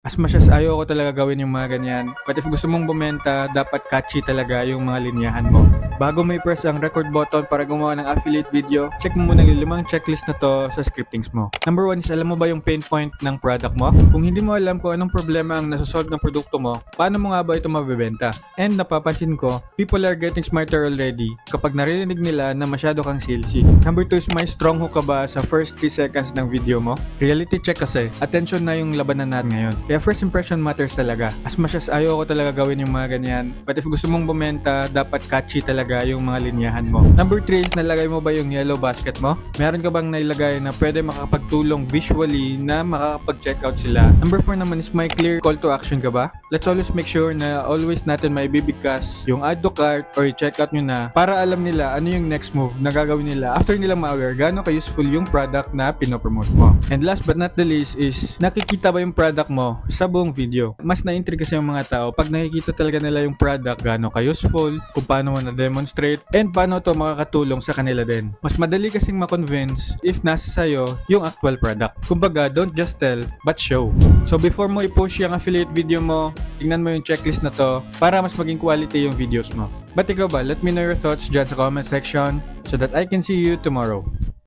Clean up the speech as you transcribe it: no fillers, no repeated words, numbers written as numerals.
As much as ayaw ko talaga gawin yung mga ganyan. But if gusto mong bumenta, dapat catchy talaga yung mga linyahan mo. Bago mo i-press ang record button para gumawa ng affiliate video, check mo muna yung 5 checklist na to sa scriptings mo. Number 1 is, alam mo ba yung pain point ng product mo? Kung hindi mo alam kung anong problema ang nasosolve ng produkto mo, paano mo nga ba ito mabebenta? And napapansin ko, people are getting smarter already kapag narinig nila na masyado kang salesy. Number 2 is, may strong hook ka ba sa first 3 seconds ng video mo? Reality check kasi, attention na yung labanan natin ngayon. Kaya first impression matters talaga. As much as ayaw ko talaga gawin yung mga ganyan, but if gusto mong bumenta, dapat catchy talaga yung mga linyahan mo. Number 3 is, nalagay mo ba yung yellow basket mo? Meron ka bang nailagay na pwede makakapagtulong visually na makakapag-checkout sila? Number 4 naman is, may clear call to action ka ba? Let's always make sure na always natin may bibigkas yung add to cart or i-checkout nyo na para alam nila ano yung next move na gagawin nila after nila ma-aware gaano ka-useful yung product na pinopromote mo. And last but not the least is, nakikita ba yung product mo sa buong video? Mas na-intrigue kasi yung mga tao pag nakikita talaga nila yung product, gaano ka-useful, kung paano mo na-demonstrate, and paano to makakatulong sa kanila din. Mas madali kasing ma-convince if nasa sayo yung actual product. Kumbaga, don't just tell, but show. So before mo i-push yung affiliate video mo, tingnan mo yung checklist na to para mas maging quality yung videos mo. But ikaw ba, let me know your thoughts dyan sa comment section so that I can see you tomorrow.